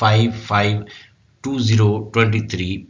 5/5/2023،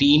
3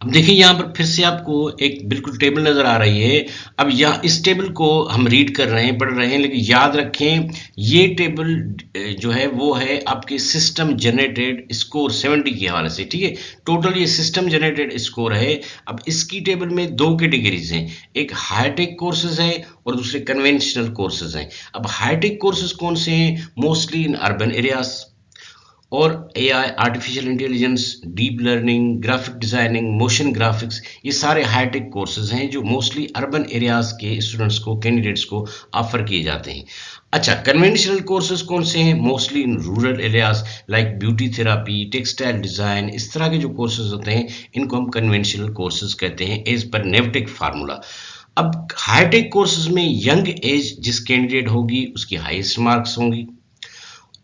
अब देखिए यहाँ पर फिर से आपको एक बिल्कुल टेबल नजर आ रही है। अब यहाँ इस टेबल को हम रीड कर रहे हैं, पढ़ रहे हैं, लेकिन याद रखें ये टेबल जो है वो है आपके सिस्टम जनरेटेड स्कोर 70 के हवाले से, ठीक है। टोटल ये सिस्टम जनरेटेड स्कोर है। अब इसकी टेबल में दो कैटेगरीज हैं, एक हाईटेक कोर्सेज है और दूसरे कन्वेंशनल कोर्सेज हैं। अब हाईटेक कोर्सेज कौन से हैं? मोस्टली इन अर्बन एरियाज, और AI, artificial intelligence, deep learning, graphic designing, motion graphics, ये सारे हाईटेक कोर्सेज हैं जो मोस्टली अर्बन एरियाज के स्टूडेंट्स को, कैंडिडेट्स को ऑफर किए जाते हैं। अच्छा, कन्वेंशनल कोर्सेज कौन से हैं? Mostly in rural areas like beauty therapy, textile design, इस तरह के जो कोर्सेज होते हैं इनको हम कन्वेंशनल कोर्सेज कहते हैं एज पर नेवटेक फार्मूला। अब हाईटेक कोर्सेज में यंग एज जिस कैंडिडेट होगी उसकी हाईएस्ट मार्क्स होंगी।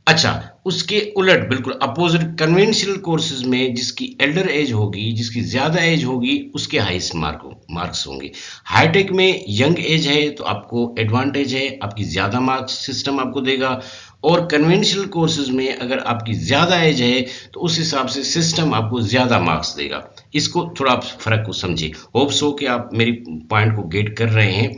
अच्छा, उसके उलट बिल्कुल अपोजिट कन्वेंशनल कोर्सेज में जिसकी एल्डर एज होगी, जिसकी ज्यादा एज होगी, उसके हाईएस्ट मार्क्स होंगे। हाईटेक में यंग एज है तो आपको एडवांटेज है, आपकी ज्यादा मार्क्स सिस्टम आपको देगा, और कन्वेंशनल कोर्सेज में अगर आपकी ज्यादा एज है तो उस हिसाब से सिस्टम आपको ज्यादा मार्क्स देगा। इसको थोड़ा आप फर्क को समझिए। होप सो कि आप मेरी पॉइंट को गेट कर रहे हैं।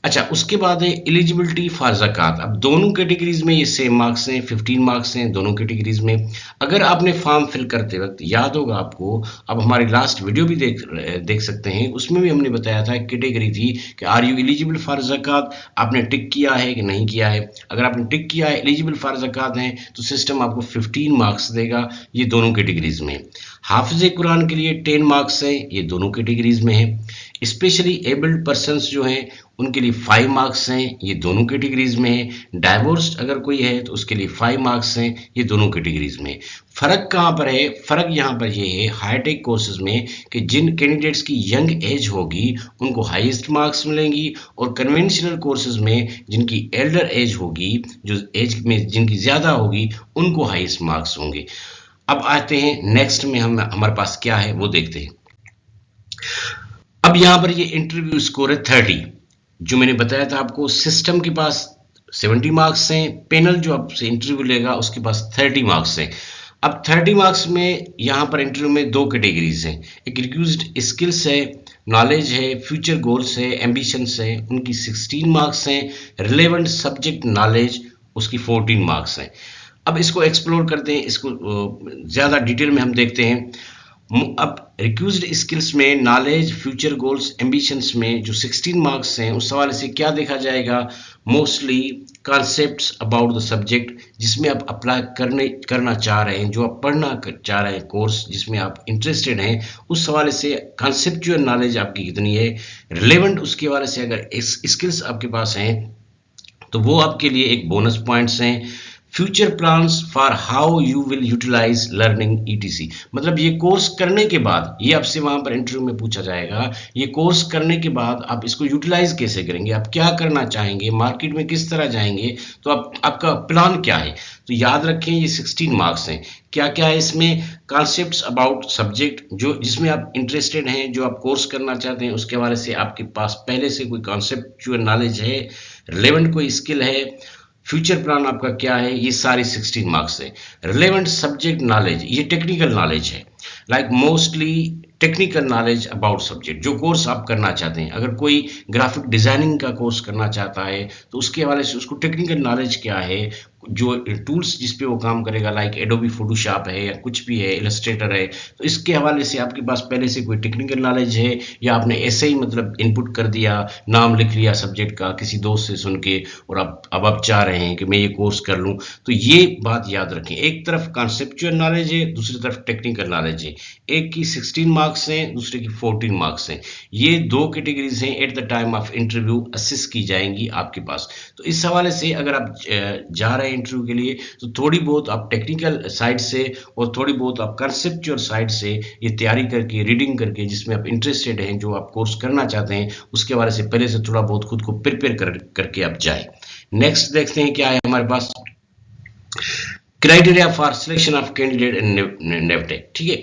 अच्छा, उसके बाद है एलिजिबिलिटी फॉर ज़कात। अब दोनों कैटेगरीज में ये सेम मार्क्स हैं, 15 मार्क्स हैं दोनों कैटेगरीज में। अगर आपने फॉर्म फिल करते वक्त याद होगा आपको, अब हमारी लास्ट वीडियो भी देख सकते हैं, उसमें भी हमने बताया था कैटेगरी थी कि आर यू एलिजिबल फॉर ज़कात, आपने टिक किया है कि नहीं किया है। अगर आपने टिक किया है, एलिजिबल फॉर ज़कात है, तो सिस्टम आपको 15 मार्क्स देगा, ये दोनों कैटेगरीज में। हाफिज कुरान के लिए 10 मार्क्स हैं, ये दोनों कैटेगरीज में है। स्पेशली एबल्ड पर्सनस जो हैं उनके लिए 5 मार्क्स हैं, ये दोनों कैटेगरीज में है। डाइवोर्स्ड अगर कोई है तो उसके लिए 5 मार्क्स हैं, ये दोनों कैटेगरीज में। फर्क कहाँ पर है? फर्क यहाँ पर ये है हाईटेक कोर्सेज में कि जिन कैंडिडेट्स की यंग एज होगी उनको हाईएस्ट मार्क्स मिलेंगी, और कन्वेंशनल कोर्सेज में जिनकी एल्डर एज होगी, जो एज में जिनकी ज्यादा होगी, उनको हाईएस्ट मार्क्स होंगे। अब आते हैं नेक्स्ट में, हम हमारे पास क्या है वो देखते हैं। अब यहां पर ये इंटरव्यू स्कोर है 30, जो मैंने बताया था आपको। सिस्टम के पास 70 मार्क्स हैं, पैनल जो आपसे इंटरव्यू लेगा उसके पास 30 मार्क्स हैं। अब 30 मार्क्स में यहां पर इंटरव्यू में दो कैटेगरीज हैं, एक रिक्यूज्ड स्किल्स है, नॉलेज है, फ्यूचर गोल्स है, एम्बिशंस है, उनकी 16 मार्क्स हैं। रिलेवेंट सब्जेक्ट नॉलेज उसकी 14 मार्क्स हैं। अब इसको एक्सप्लोर करते हैं, इसको ज्यादा डिटेल में हम देखते हैं। अब रिक्यूज्ड स्किल्स में नॉलेज, फ्यूचर गोल्स, एम्बिशंस में जो 16 मार्क्स हैं उस हवाले से क्या देखा जाएगा? Mostly concepts about the subject जिसमें आप अप्लाई करना चाह रहे हैं, जो आप पढ़ना चाह रहे हैं, कोर्स जिसमें आप इंटरेस्टेड हैं, उस हवाले से कॉन्सेप्चुअल नॉलेज आपकी कितनी है। रिलेवेंट उसके हवाले से अगर स्किल्स आपके पास हैं तो वो आपके लिए एक बोनस पॉइंट्स हैं। Future plans for how you will utilize learning etc, मतलब ये कोर्स करने के बाद, ये आपसे वहां पर इंटरव्यू में पूछा जाएगा, ये कोर्स करने के बाद आप इसको यूटिलाइज कैसे करेंगे, आप क्या करना चाहेंगे, मार्केट में किस तरह जाएंगे, तो आपका प्लान क्या है। तो याद रखें ये 16 मार्क्स हैं। क्या क्या है इसमें? कॉन्सेप्ट्स अबाउट सब्जेक्ट, जो जिसमें आप इंटरेस्टेड हैं, जो आप कोर्स करना चाहते हैं, उसके हवाले से आपके पास पहले से कोई कॉन्सेप्चुअल नॉलेज है, रिलेवेंट कोई स्किल है, फ्यूचर प्लान आपका क्या है, ये सारी 16 मार्क्स है। रिलेवेंट सब्जेक्ट नॉलेज, ये टेक्निकल नॉलेज है, like mostly technical knowledge about subject, जो कोर्स आप करना चाहते हैं। अगर कोई ग्राफिक डिजाइनिंग का कोर्स करना चाहता है तो उसके हवाले से उसको टेक्निकल नॉलेज क्या है, जो टूल्स जिस पे वो काम करेगा, लाइक एडोबी फोटोशॉप है या कुछ भी है, इलस्ट्रेटर है, तो इसके हवाले से आपके पास पहले से कोई टेक्निकल नॉलेज है, या आपने ऐसे ही मतलब इनपुट कर दिया, नाम लिख लिया सब्जेक्ट का किसी दोस्त से सुन के, और अब आप चाह रहे हैं कि मैं ये कोर्स कर लूँ। तो ये बात याद रखें, एक तरफ कॉन्सेप्चुअल नॉलेज है, दूसरी तरफ टेक्निकल नॉलेज है। एक की 16 मार्क्स हैं, दूसरे की 14 मार्क्स हैं। ये दो कैटेगरीज हैं, at the time of interview assess की जाएंगी आपके पास। तो इस हवाले से अगर आप जा रहे हैं इंटरव्यू के लिए, तो थोड़ी बहुत आप टेक्निकल साइड से और थोड़ी बहुत आप कंसेप्चुअल साइड से ये तैयारी करके, रीडिंग करके, जिसमें आप इंटरेस्टेड हैं, जो आप कोर्स करना चाहते हैं, उसके हवाले से पहले से थोड़ा बहुत खुद को प्रिपेयर करके आप जाए। नेक्स्ट देखते हैं क्या है हमारे पास, criteria for selection of candidate in Navtech. ठीक है,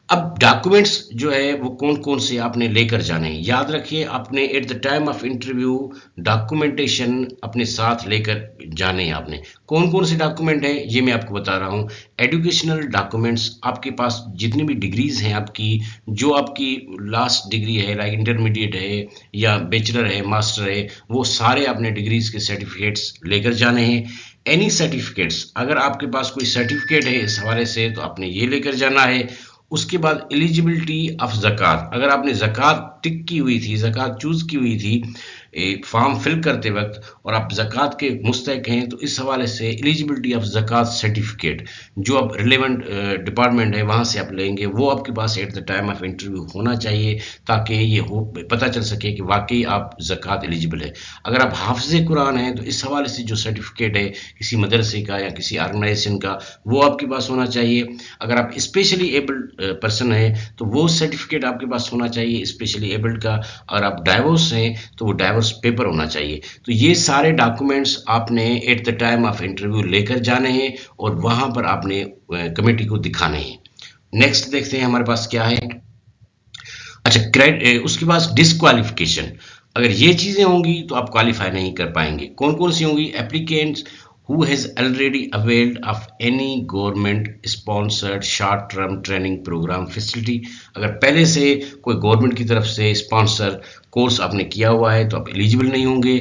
अब डॉक्यूमेंट्स जो है वो कौन कौन से आपने लेकर जाने हैं, याद रखिए आपने eight the time of interview documentation अपने साथ लेकर जाने हैं। आपने कौन कौन से डॉक्यूमेंट हैं ये मैं आपको बता रहा हूँ। एजुकेशनल डॉक्यूमेंट्स, आपके पास जितनी भी डिग्रीज हैं आपकी, जो आपकी लास्ट डिग्री है लाइक इंटरमीडिएट है या बैचलर है मास्टर है, वो सारे आपने डिग्रीज के सर्टिफिकेट्स लेकर जाने हैं। एनी सर्टिफिकेट्स, अगर आपके पास कोई सर्टिफिकेट है इस हवाले से तो आपने ये लेकर जाना है। उसके बाद एलिजिबिलिटी ऑफ ज़कात, अगर आपने ज़कात टिक की हुई थी, ज़कात चूज़ की हुई थी फॉर्म फिल करते वक्त और आप ज़कात के मुस्तहिक हैं, तो इस हवाले से एलिजिबिलिटी ऑफ ज़कात सर्टिफिकेट जो आप रिलेवेंट डिपार्टमेंट है वहाँ से आप लेंगे, वो आपके पास at the time of interview होना चाहिए, ताकि ये हो पता चल सके कि वाकई आप ज़कात एलिजिबल है। अगर आप हाफिज़ कुरान हैं तो इस हवाले से जो सर्टिफिकेट है किसी मदरसे का या किसी ऑर्गेनाइजेशन का, वो आपके पास होना चाहिए। अगर आप स्पेशली एबल्ड पर्सन है तो वो सर्टिफिकेट आपके पास होना चाहिए स्पेशली एबल्ड का। अगर आप डाइवोर्स हैं तो वो डाइवोर्स पेपर होना चाहिए। तो ये सारे डॉक्यूमेंट्स आपने eight the time of interview लेकर जाने हैं और वहां पर आपने कमेटी को दिखाने हैं। नेक्स्ट देखते हैं हमारे पास क्या है। अच्छा, उसके बाद डिस्क्वालिफिकेशन, अगर ये चीजें होंगी तो आप क्वालिफाई नहीं कर पाएंगे। कौन कौन सी होंगी? Applicants who has already availed of any government sponsored short term training program facility, अगर पहले से कोई गवर्नमेंट की तरफ से स्पॉन्सर कोर्स आपने किया हुआ है तो आप एलिजिबल नहीं होंगे।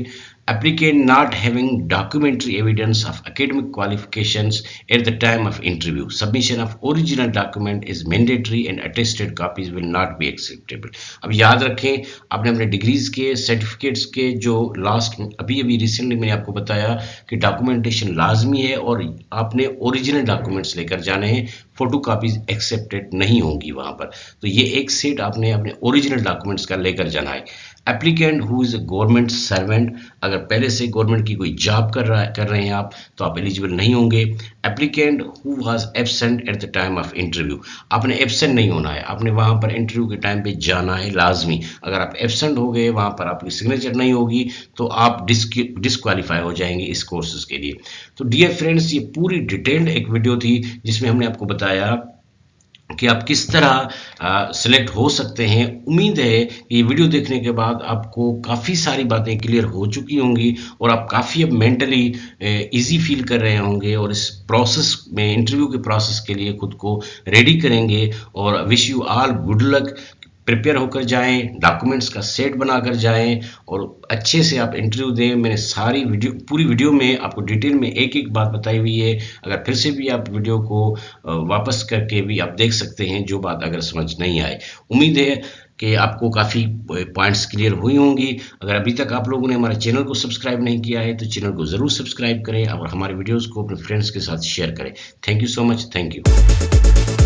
applicant not having documentary evidence of academic qualifications at the time of interview, submission of original document is mandatory and attested copies will not be acceptable। अब याद रखें, आपने अपने डिग्रीज के सर्टिफिकेट्स के जो लास्ट अभी रिसेंटली मैंने आपको बताया कि डॉक्यूमेंटेशन लाजमी है और आपने ओरिजिनल डॉक्यूमेंट्स लेकर जाने हैं, फोटो कापीज एक्सेप्टेड नहीं होंगी वहां पर। तो ये एक सेट आपने अपने ओरिजिनल डॉक्यूमेंट्स का लेकर जाना है। Applicant who is a government servant, अगर पहले से गवर्नमेंट की कोई जॉब कर रहे हैं आप तो आप एलिजिबल नहीं होंगे। Applicant who was absent eight the time of interview, आपने एब्सेंट नहीं होना है, आपने वहां पर इंटरव्यू के टाइम पे जाना है लाजमी। अगर आप एब्सेंट हो गए, वहां पर आपकी सिग्नेचर नहीं होगी तो आप डिस्क्वालीफाई हो जाएंगे इस कोर्सेज के लिए। तो डियर फ्रेंड्स, ये पूरी डिटेल्ड एक वीडियो थी जिसमें हमने आपको बताया कि आप किस तरह सिलेक्ट हो सकते हैं। उम्मीद है कि ये वीडियो देखने के बाद आपको काफ़ी सारी बातें क्लियर हो चुकी होंगी और आप काफ़ी अब मेंटली इजी फील कर रहे होंगे और इस प्रोसेस में, इंटरव्यू के प्रोसेस के लिए खुद को रेडी करेंगे। और wish you all good luck, prepare होकर जाएं, डॉक्यूमेंट्स का सेट बनाकर जाएं और अच्छे से आप इंटरव्यू दें। मैंने सारी पूरी वीडियो में आपको डिटेल में एक एक बात बताई हुई है। अगर फिर से भी आप वीडियो को वापस करके भी आप देख सकते हैं जो बात अगर समझ नहीं आए। उम्मीद है कि आपको काफ़ी पॉइंट्स क्लियर हुई होंगी। अगर अभी तक आप लोगों ने हमारे चैनल को सब्सक्राइब नहीं किया है तो चैनल को ज़रूर सब्सक्राइब करें और हमारे वीडियोज़ को अपने फ्रेंड्स के साथ शेयर करें। Thank you so much, thank you.